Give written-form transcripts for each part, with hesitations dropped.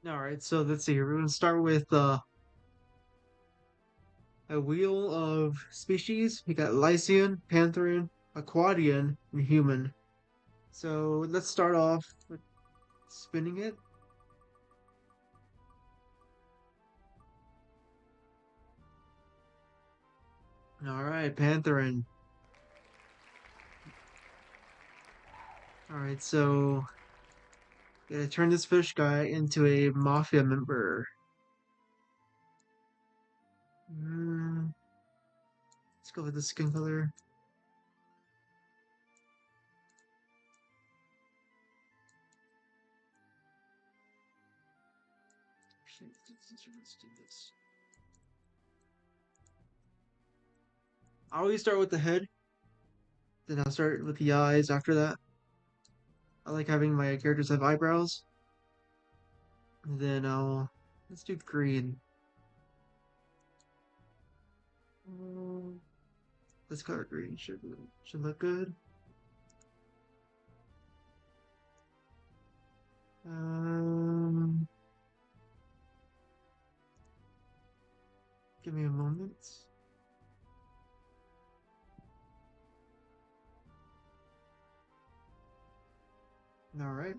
All right, so let's see here. We're gonna start with a wheel of species. We got Lycian, Pantherian, Aquadian, and human. So let's start off with spinning it. All right, Pantheran. All right, so gotta turn this fish guy into a mafia member. Mm, let's go with the skin color. Let's do this. I always start with the head, then I'll start with the eyes after that. I like having my characters have eyebrows. Then let's do green. Mm, this color green should look good. Um, give me a moment. All right,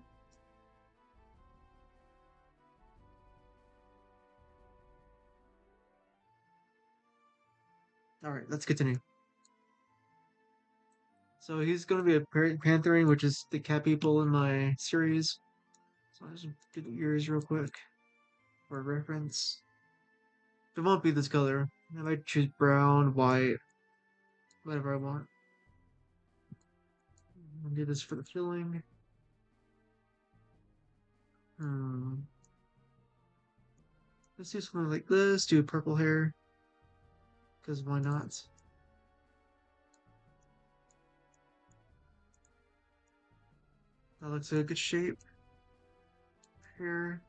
all right. Let's continue. So he's gonna be a Panthering, which is the cat people in my series. So I just do the ears real quick for reference. It won't be this color. I might choose brown, white, whatever I want. I'll do this for the filling. Hmm. Let's do something like this. Do purple hair, because why not? That looks like a good shape. Here,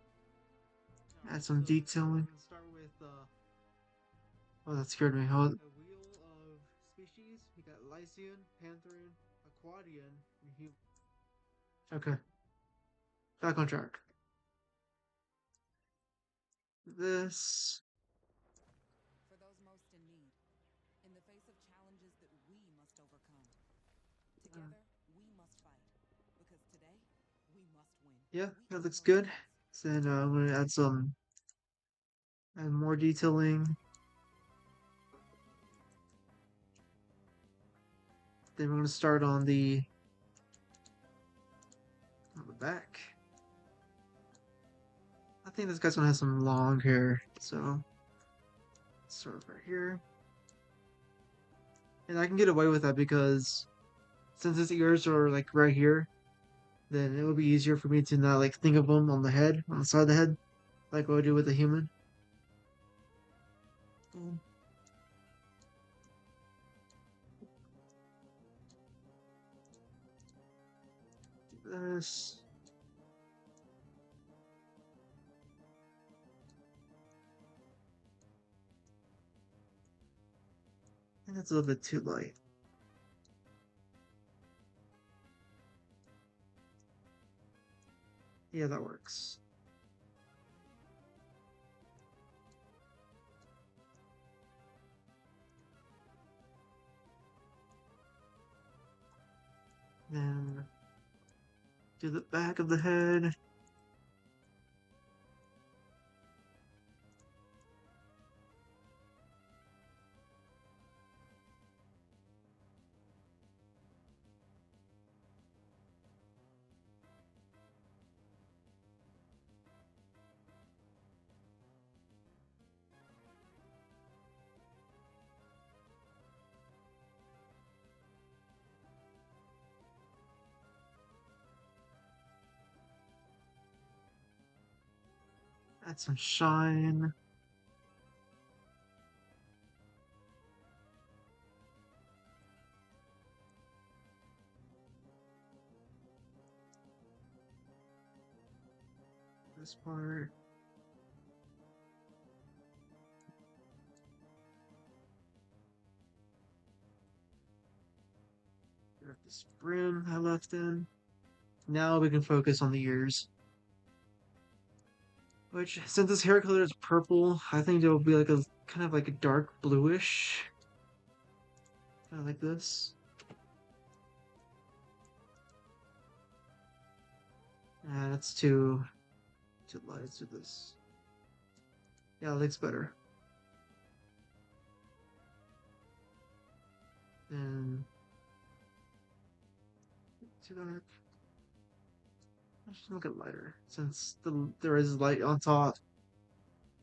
add some detailing. Start with oh, that scared me. How? A wheel of species. We got Lycian, Pantherian, Aquadian, and human. Okay, back on track. This. For those most in need, in the face of challenges that we must overcome. Uh, Together, we must fight, because today, we must win. yeah, We that own looks those good. skills. Then I'm gonna add more detailing. Then we're gonna start on the back. I think this guy's gonna have some long hair, so sort of right here. And I can get away with that because since his ears are like right here, then it will be easier for me to not like think of them on the head, on the side of the head, like what I do with a human. Mm, do this. I think that's a little bit too light. Yeah, that works. Then do the back of the head. Add some shine. This part. Got this brim I left in. Now we can focus on the ears. Which, since this hair color is purple, I think it'll be like a kind of like a dark bluish, kind of like this. That's too light to this. Yeah, it looks better. And too dark. I should make it lighter since there is light on top.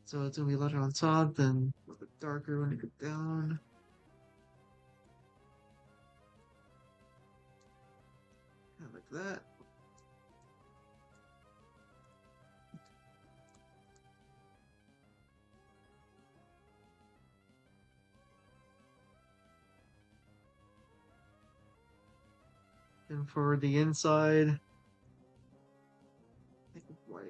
So it's gonna be lighter on top, then a little bit darker when it goes down. Kind of like that. And for the inside, make it white.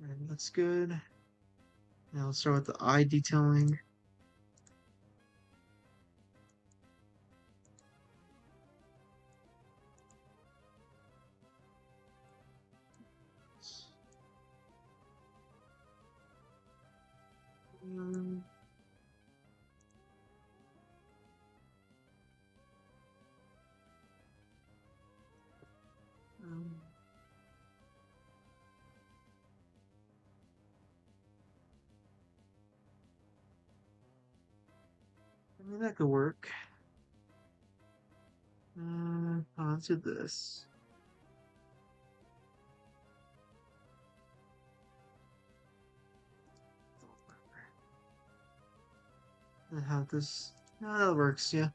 Red looks good. Now let's start with the eye detailing. Um, um, I mean, that could work. Onto this. And have this. Oh, that works, yeah.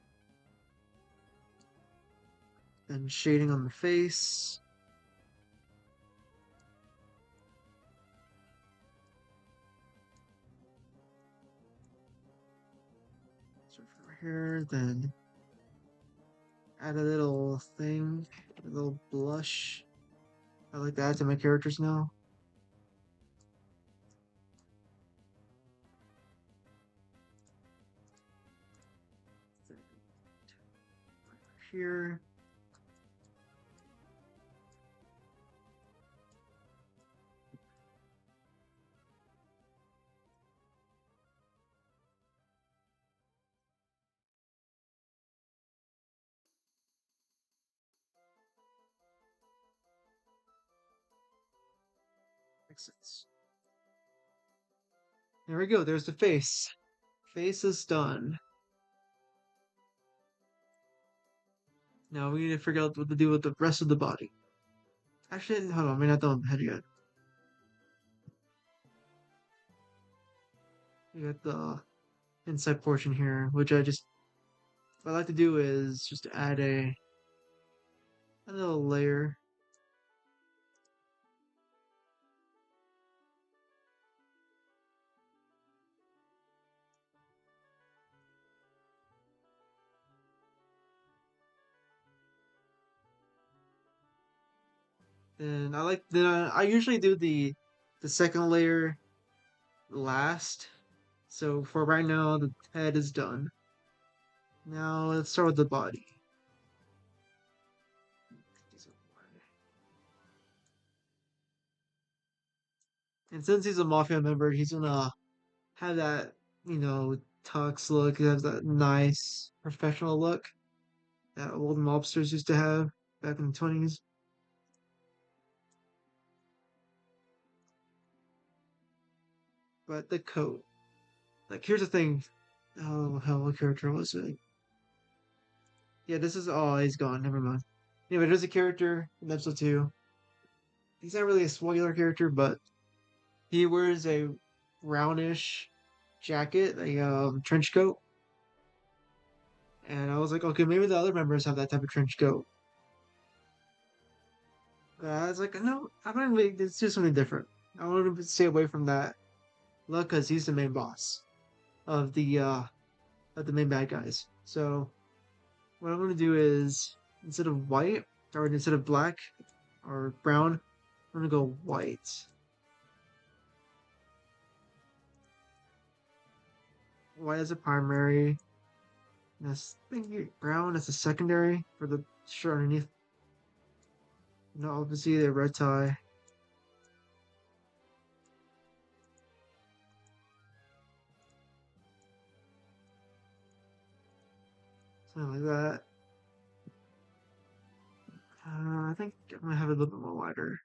Then shading on the face. So for here, then add a little thing, a little blush. I like to add to my characters now. Here. Exits. There we go. There's the face. Face is done. Now we need to figure out what to do with the rest of the body. Actually, hold on. We're not done with the head yet. We got the inside portion here, which what I like to do is just add a little layer. I usually do the second layer last. So for right now, the head is done. Now let's start with the body. And since he's a mafia member, he's gonna have that, tux look. He has that nice professional look that old mobsters used to have back in the 20s. But the coat, like, here's the thing. Oh hell, what character was it? Yeah, this is oh, he's gone. Never mind. Anyway, there's a character in episode 2. He's not really a spoiler character, but he wears a brownish jacket, a trench coat, and I was like, okay, maybe the other members have that type of trench coat. I was like, no, I'm not really. Let's do something different. I want to stay away from that look because he's the main boss of the main bad guys. So what I'm gonna do is instead of white or instead of black or brown, I'm gonna go white. white as a primary. And this thing brown as a secondary for the shirt underneath. No, obviously the red tie. Something like that. I think I'm gonna have it a little bit more wider.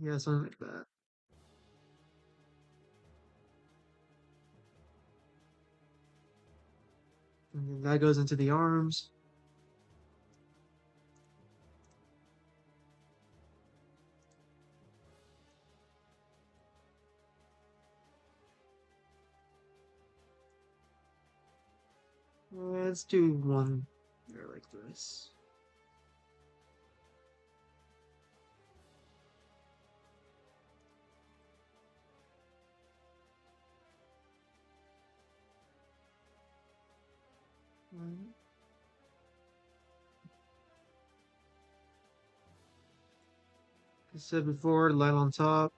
Yeah, something like that. And then that goes into the arms. Let's do one there like this. Like I said before, light on top,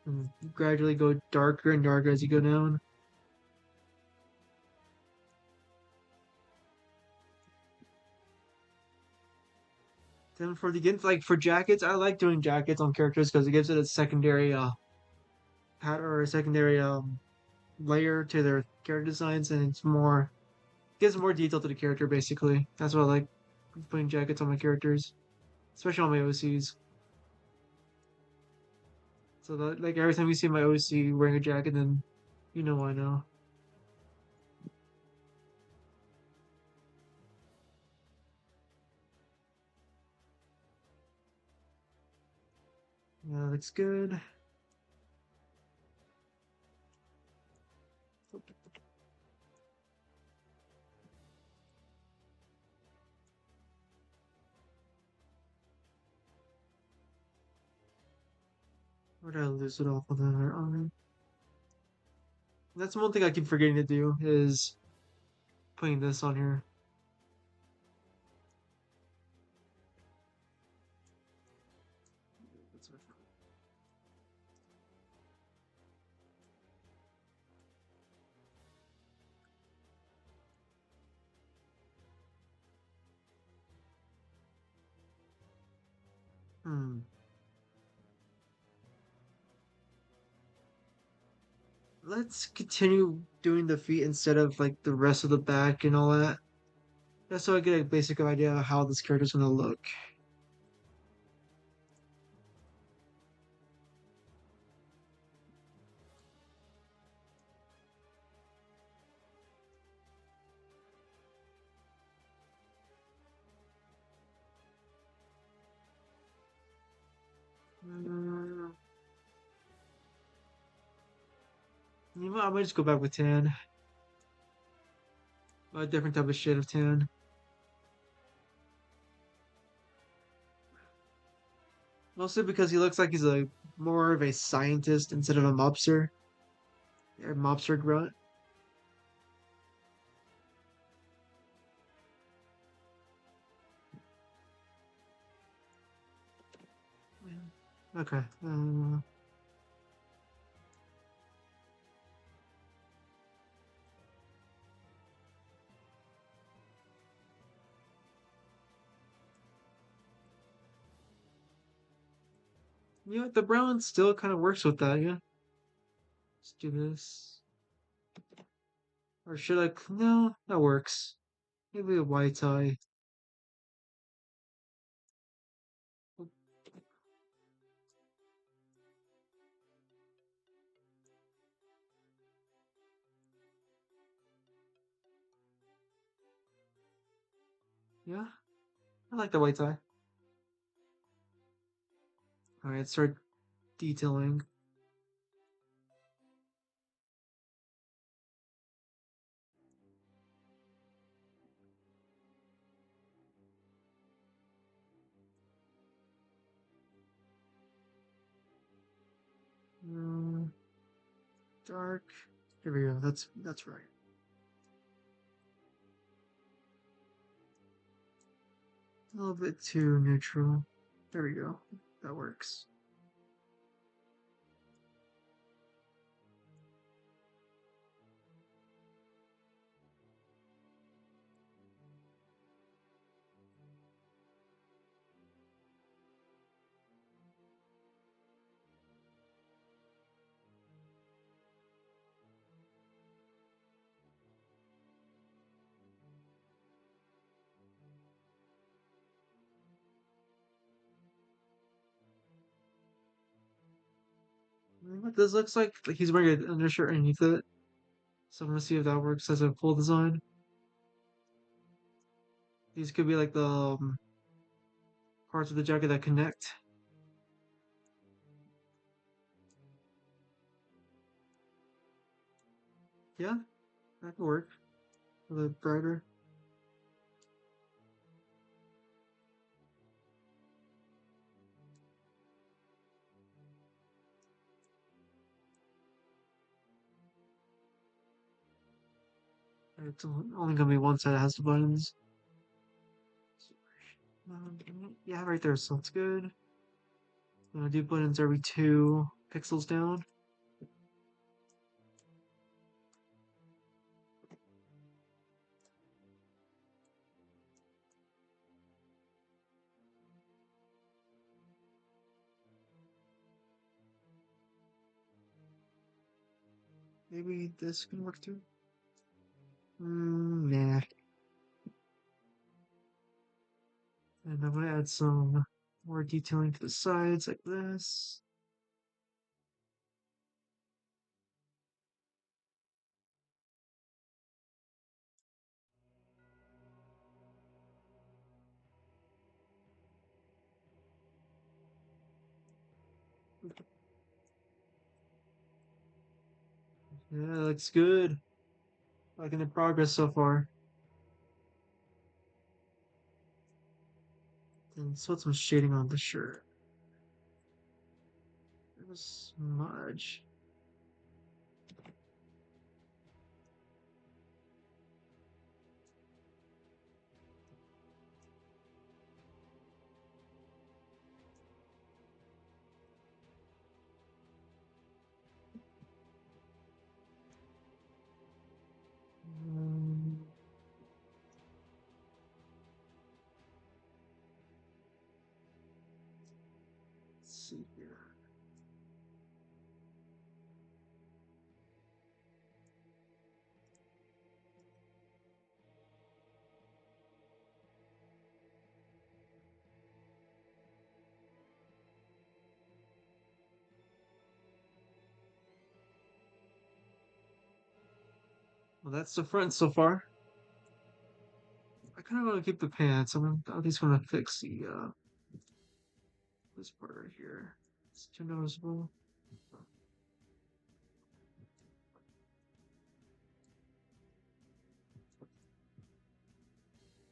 and gradually go darker and darker as you go down. Then for the like for jackets, I like doing jackets on characters because it gives it a secondary pattern or a secondary layer to their character designs, and it's more gives more detail to the character. Basically, that's what I like putting jackets on my characters, especially on my OCs. So that like every time you see my OC wearing a jacket, then you know I know. Yeah, looks good. Where did I lose it off of there? That's one thing I keep forgetting to do is putting this on here. Hmm. Let's continue doing the feet instead of like the rest of the back and all that. Just so I get a basic idea of how this character's gonna look. Mm, you know, I might just go back with tan. A different type of shade of tan. Mostly because he looks like he's a more of a scientist instead of a mobster. A mobster grunt. Okay. You know what? The brown still kind of works with that. Yeah. Let's do this. Or should I? No, that works. Maybe a white tie. Yeah, I like the white tie. All right, start detailing. Mm, dark. Here we go. That's right. A little bit too neutral. There we go. That works. But this looks like he's wearing an undershirt underneath it. So I'm gonna see if that works as a full design. These could be like the parts of the jacket that connect. Yeah, that could work. A little brighter. It's only gonna be one side that has the buttons. Yeah, right there, so it's good. Do buttons every 2 pixels down. Maybe this can work too. Nah. And I'm gonna add some more detailing to the sides like this. Yeah, looks good. Liking the progress so far. And let's put some shading on the shirt. Smudge. Um, let's see here. Well, that's the front so far. I kind of want to keep the pants. I'm at least want to fix the this part right here. It's too noticeable.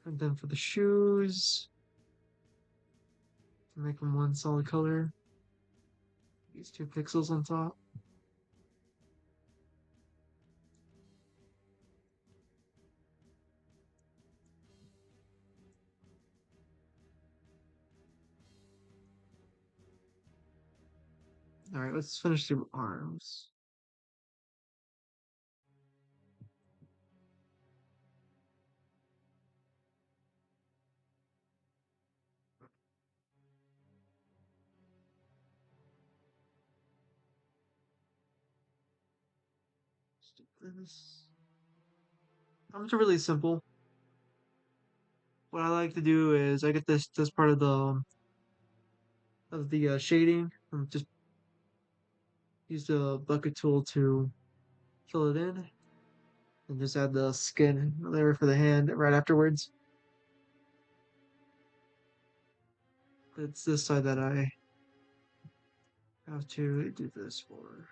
And then for the shoes, make them one solid color. These 2 pixels on top. All right, let's finish the arms. This. Arms are really simple. What I like to do is I get this part of the shading. Just use the bucket tool to fill it in, and just add the skin layer for the hand right afterwards. It's this side that I have to do this for.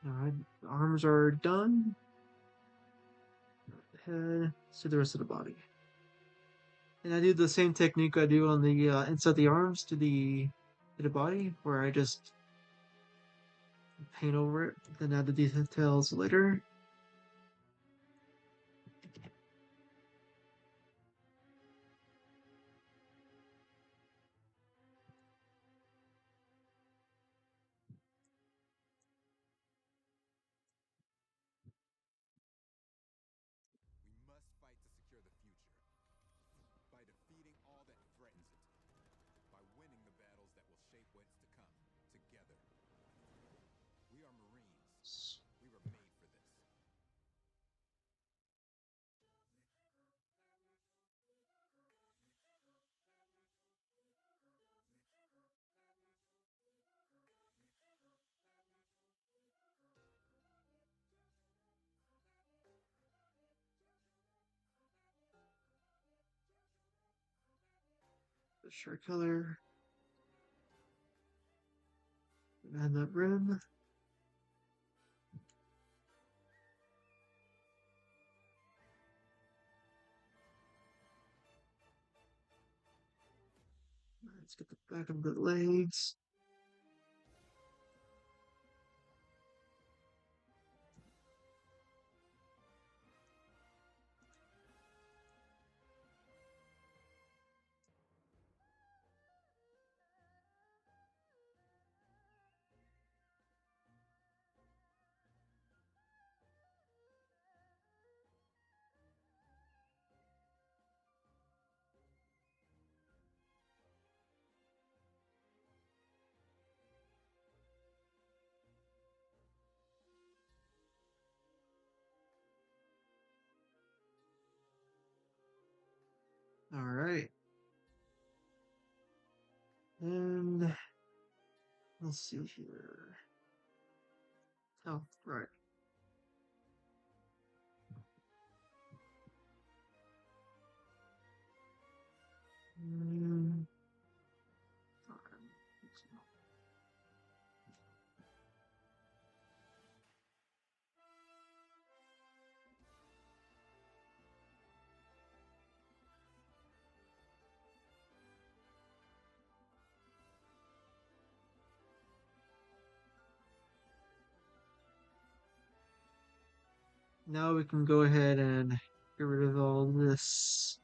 All right, arms are done. head to the rest of the body. And I do the same technique I do on the inside the arms to the body, where I just paint over it, then add the details later. We must fight to secure the future by defeating all that threatens it, by winning the battles that will shape what's to come, together. We are Marines. We were made for this. The shirt color, add that rim. Let's get the back of the legs. All right. And let's see here. Oh, right. Mm, now we can go ahead and get rid of all this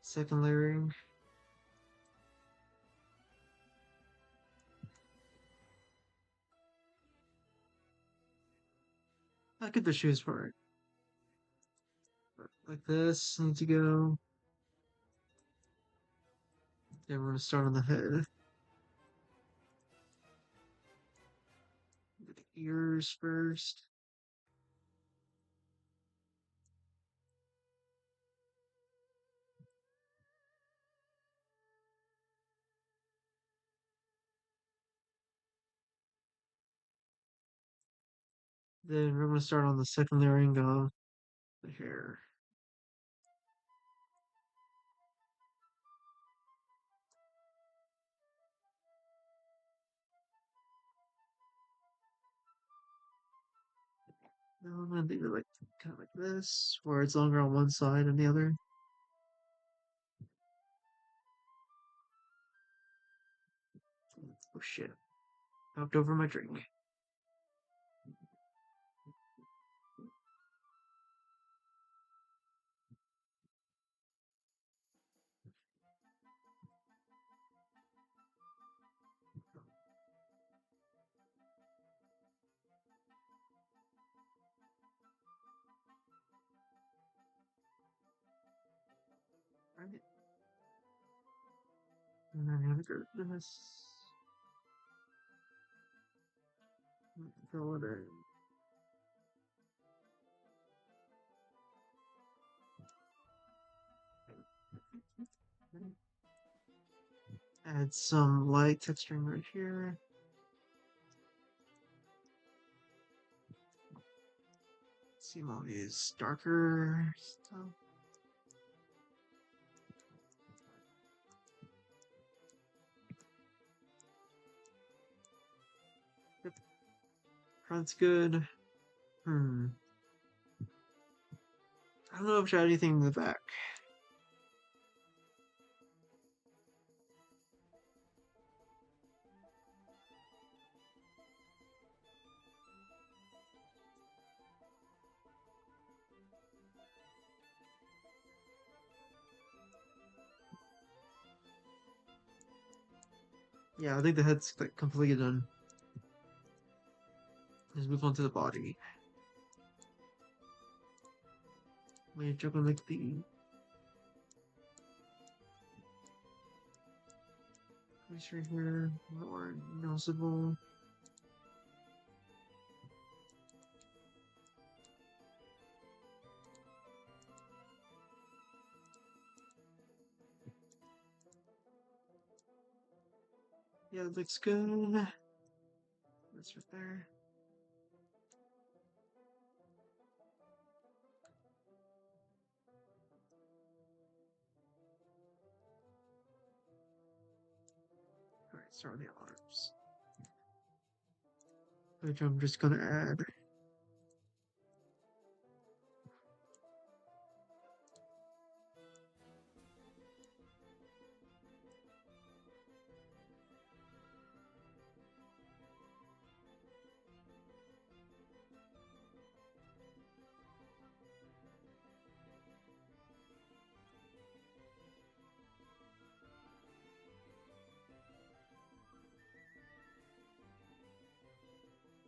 second layering. I'll get the shoes for it. Like this, need to go. Then we're gonna start on the head. Get the ears first. Then we're gonna start on the second layering of the hair. Now I'm gonna do it like kind of like this, where it's longer on one side than the other. Oh shit! Knocked over my drink. Right. And then I'm gonna go this. Fill it in. Add some light texturing right here. See all these darker stuff. Yep. Front's good. Hmm. don't know if I should add anything in the back. Yeah, I think the head's like completely done. Let's move on to the body. We're jumping like the crease right here, more noticeable. Yeah, it looks good. That's right there. Alright, start with the arms. Which I'm just gonna add.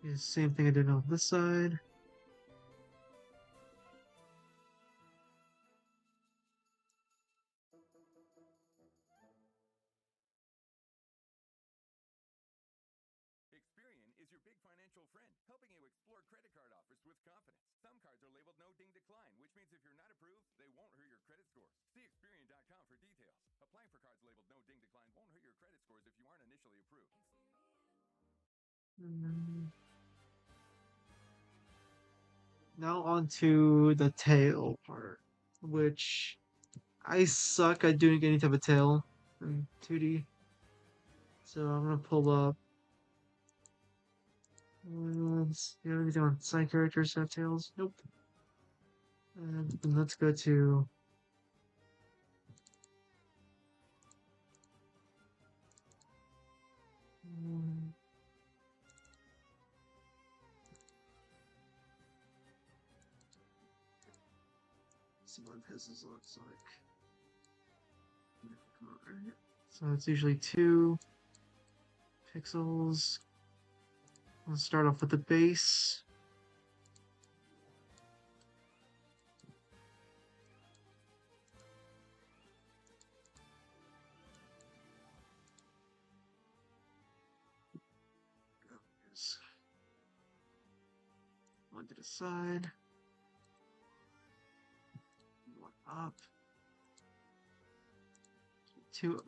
The same thing I did on this side. Experian is your big financial friend, helping you explore credit card offers with confidence. Some cards are labeled no ding decline, which means if you're not approved, they won't hurt your credit scores. See Experian.com for details. Applying for cards labeled no ding decline won't hurt your credit scores if you aren't initially approved. Now onto the tail part, which I suck at doing any type of tail in 2D. So I'm gonna pull up. Let's see anything on side characters have tails. Nope. And let's go to um, see what his looks like. So it's usually 2 pixels. Let's start off with the base. One to the side. One up. Two.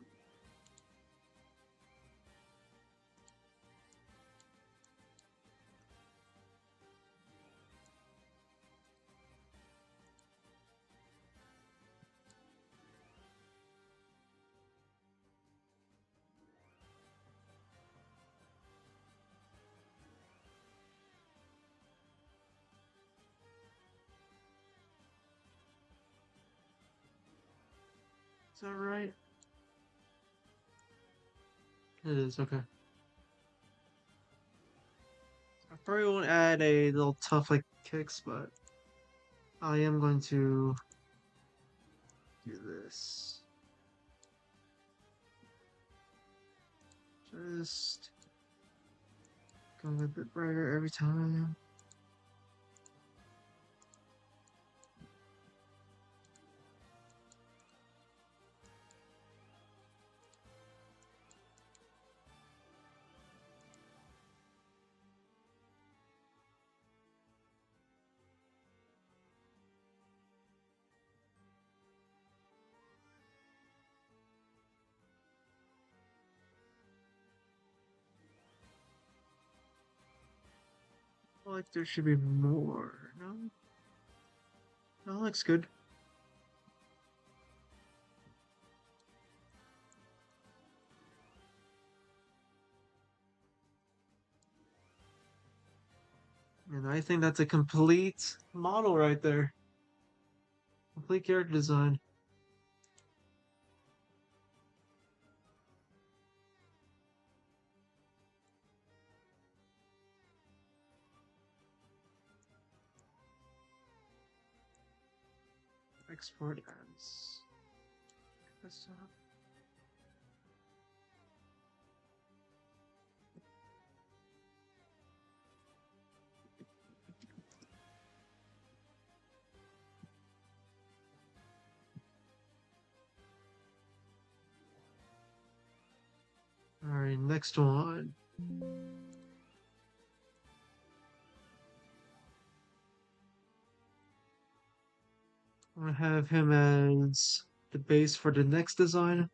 Is that right? It is, okay. I probably won't add a little tough like kicks, but I am going to do this. Just going a bit brighter every time. I feel like there should be more. No? No, looks good. And I think that's a complete model right there. Complete character design. Export as. Desktop. Alright, next one. I'm gonna have him as the base for the next design.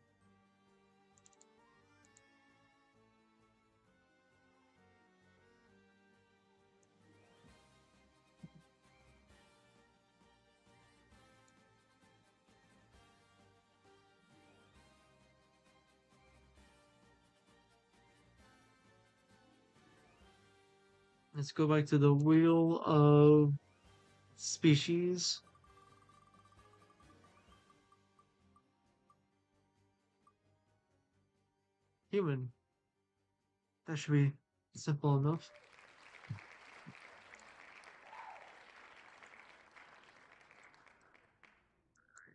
Let's go back to the wheel of species. Human. That should be simple enough.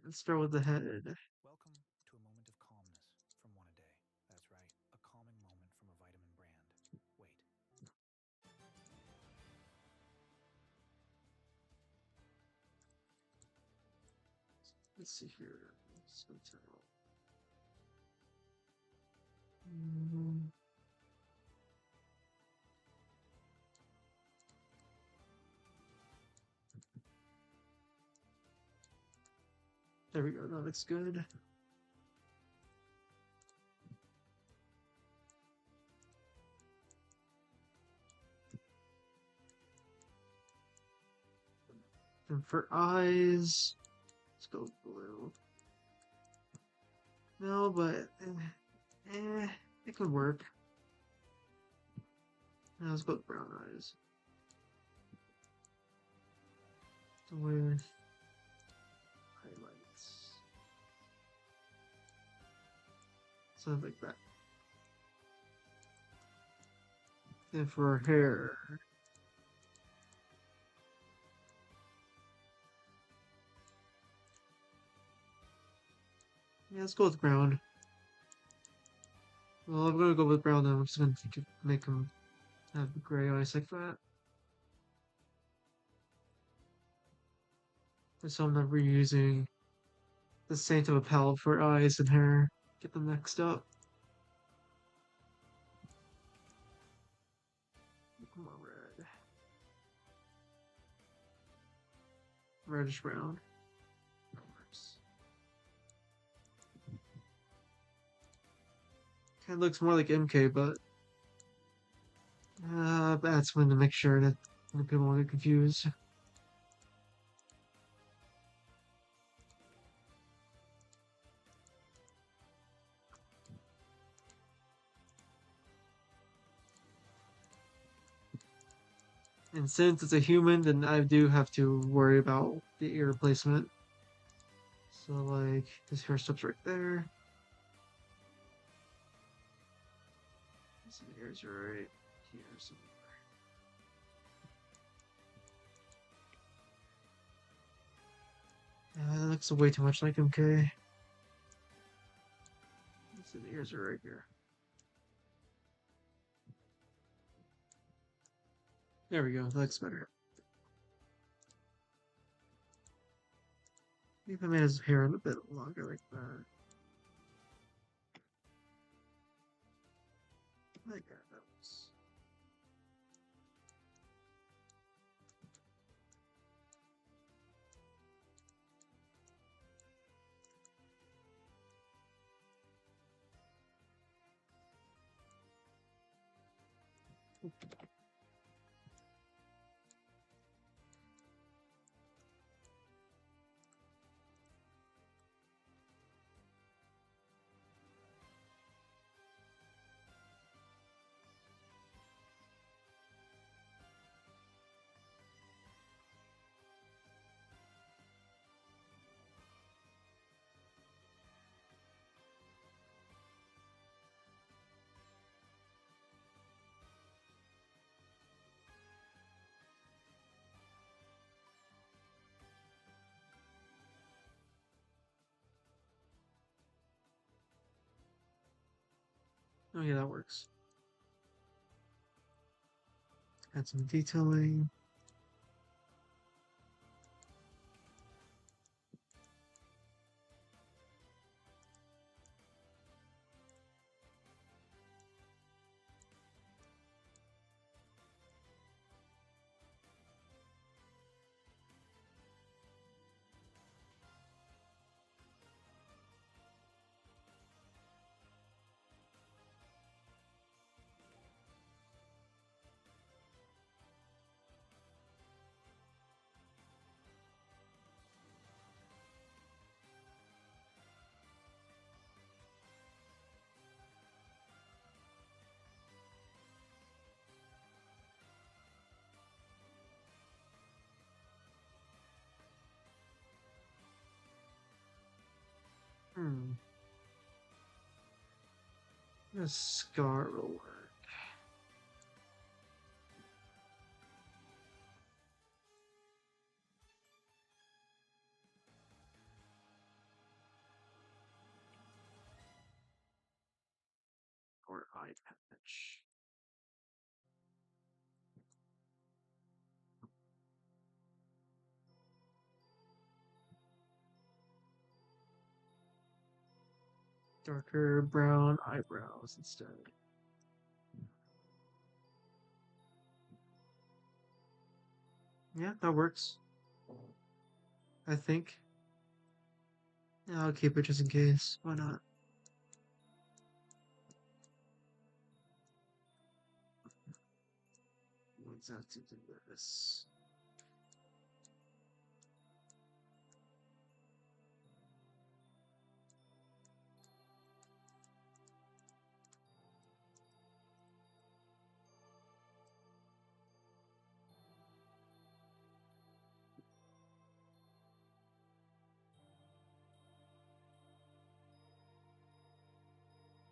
Let's start with the head. Welcome to a moment of calmness from one a day. That's right, a calming moment from a vitamin brand. Wait. Let's see here. Mm, There we go. That looks good. And for eyes, let's go blue. No, but it could work. Now let's go with brown eyes. With highlights. Something like that. And for hair, yeah, let's go with brown. Well, I'm gonna go with brown now. I'm just gonna make him have gray eyes like that. So I'm not reusing the same type of palette for eyes and hair. Get them mixed up. Come on, red. Reddish brown. Kind of looks more like MK, but that's when to make sure that people won't get confused. And since it's a human, then I do have to worry about the ear placement. So, like, this hair stops right there. So the ears are right here somewhere. That looks way too much like MK. So the ears are right here. There we go, that looks better. Maybe I made his hair a bit longer like that. Like that. Oh yeah, that works. Add some detailing. Hmm. A scar will work. Or eye patch. Darker brown eyebrows instead. Yeah, that works. I think. Yeah, I'll keep it just in case. Why not? What's that to do with this?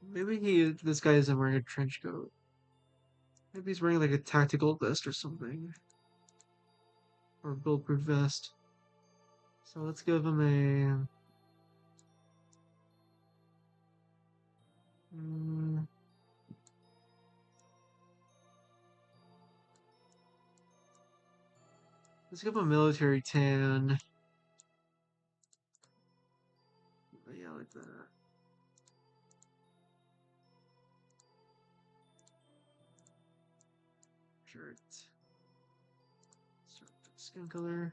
Maybe this guy isn't wearing a trench coat. Maybe he's wearing like a tactical vest or something. Or a bulletproof vest. So let's give him a. Mm, let's give him a military tan. Yeah, like that. Shirt. Skin color.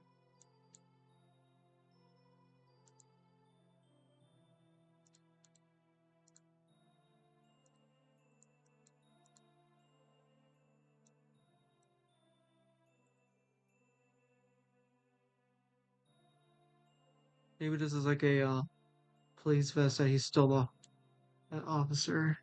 Maybe this is like a police vest that he's still an officer.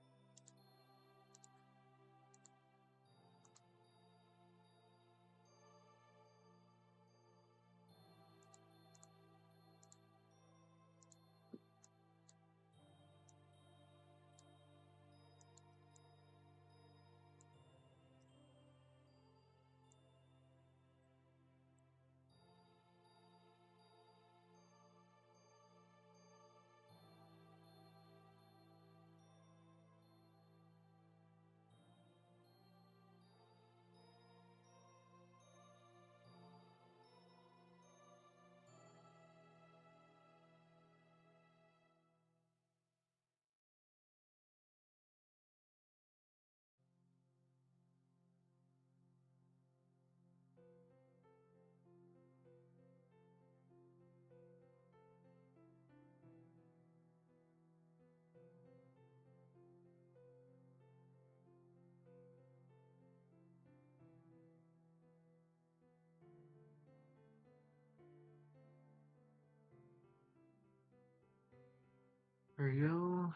There you go.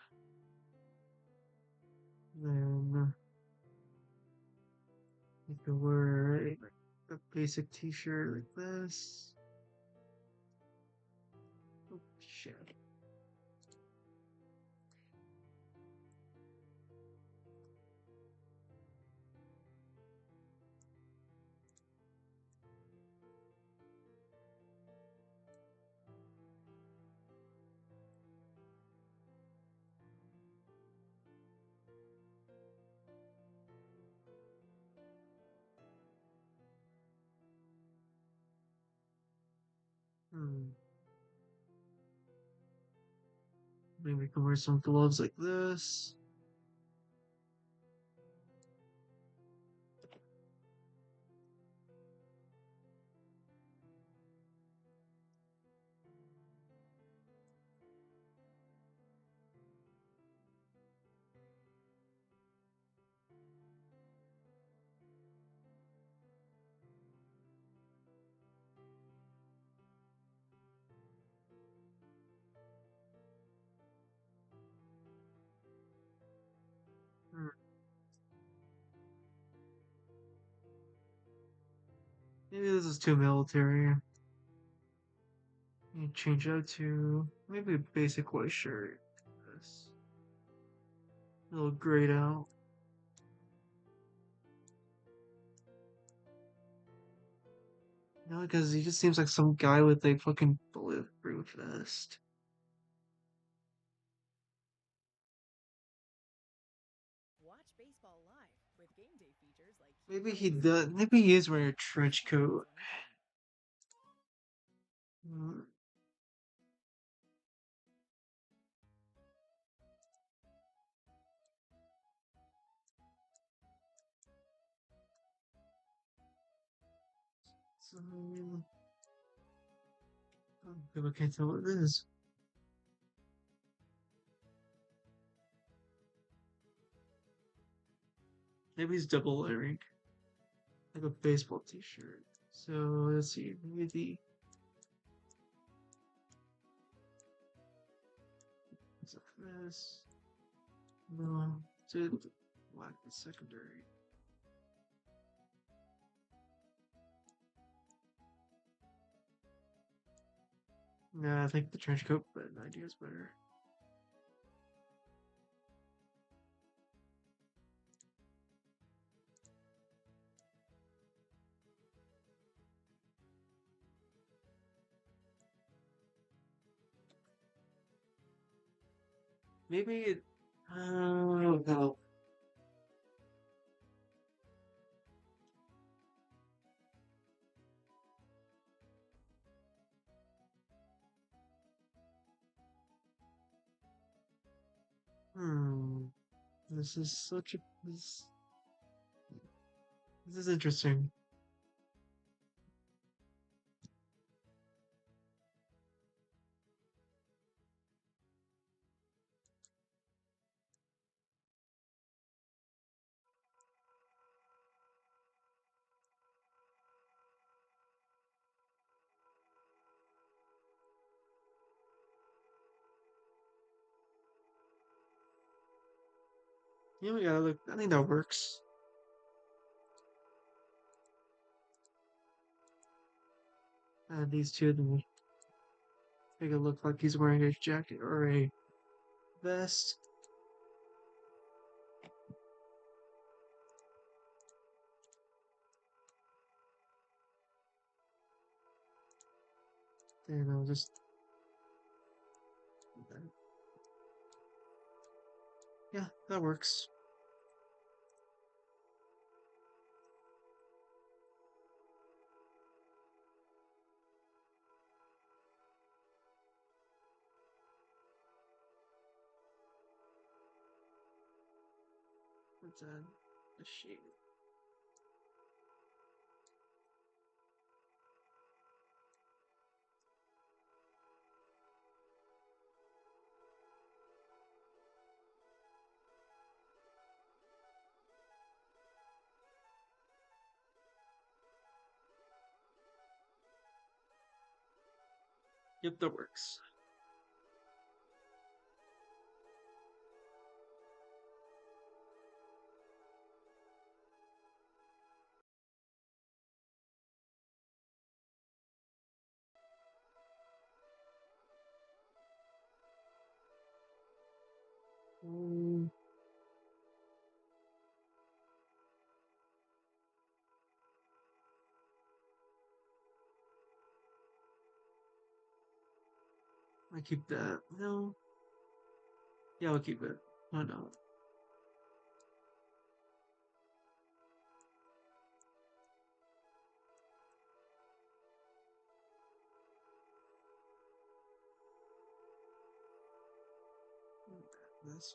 Then you can wear a basic t-shirt like this. Oh, shit. Maybe we can wear some gloves like this. Hmm. Maybe this is too military. You change out to maybe a basic white shirt. This a little grayed out. You know, because he just seems like some guy with a fucking bulletproof vest. Watch baseball live with game day features like Maybe he does. Maybe he is wearing a trench coat. Hmm. So, people can't tell what it is. Maybe he's double layering, like a baseball T-shirt. So let's see. Maybe it's like this. No, to black the secondary. Nah, I think the trench coat, but idea is better. Maybe it. No. Hmm. This is such a. This is interesting. Yeah, we gotta look. I think that works. These two, then make it look like he's wearing a jacket or a vest. Then I'll just. Yeah, that works. What's that? A sheet. Yep, that works. Mm, I keep that. No. Yeah, I'll keep it. Why not? This.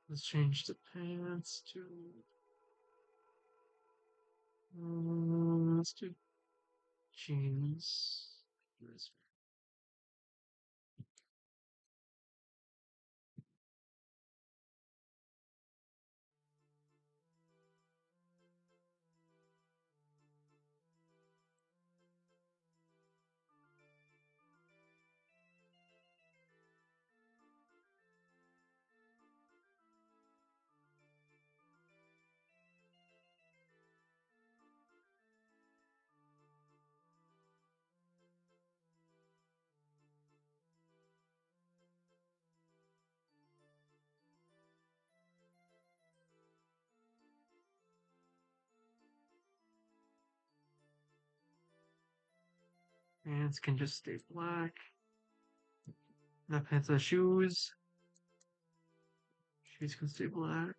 Let's change the pants to. Let's do jeans. Pants can just stay black. Not pants, shoes. Shoes can stay black.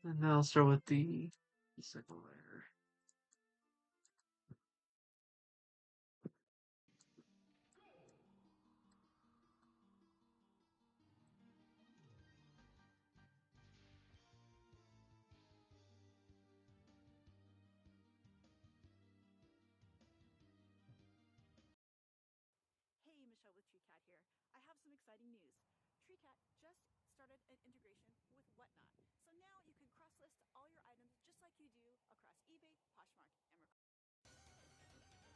And now I'll start with the second layer. Hey, Michelle with TreeCat here. I have some exciting news. TreeCat just started an integration with Whatnot. So now you can cross-list all your items just like you do across eBay, Poshmark, and Mercari.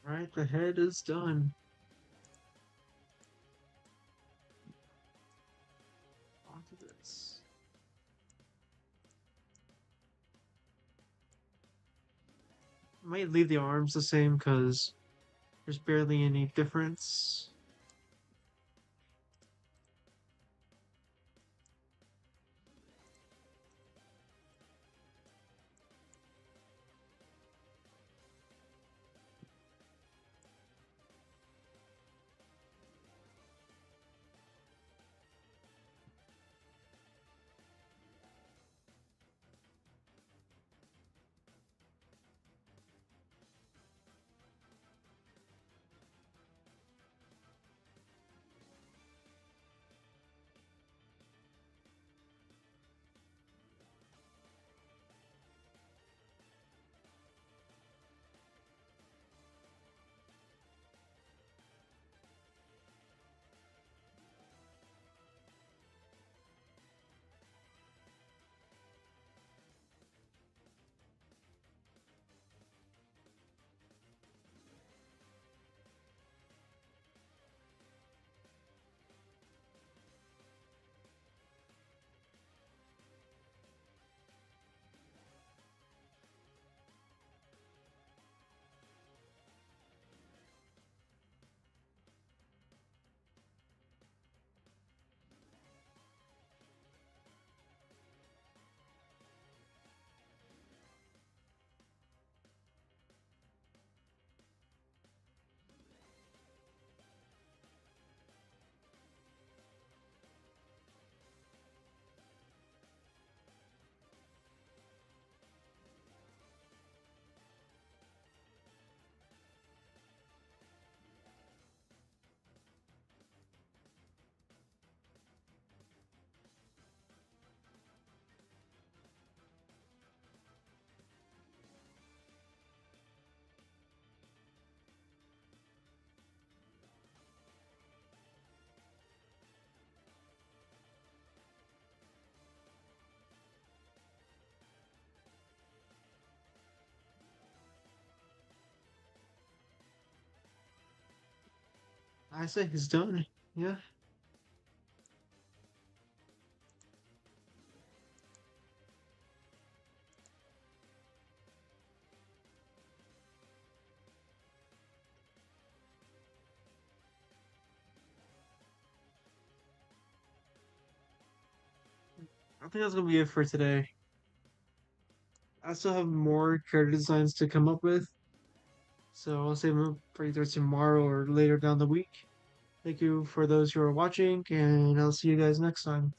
Alright, the head is done. Onto this. might leave the arms the same because there's barely any difference. I say it's done. Yeah. I think that's gonna be it for today. I still have more character designs to come up with, so I'll save them for either tomorrow or later down the week. Thank you for those who are watching, and I'll see you guys next time.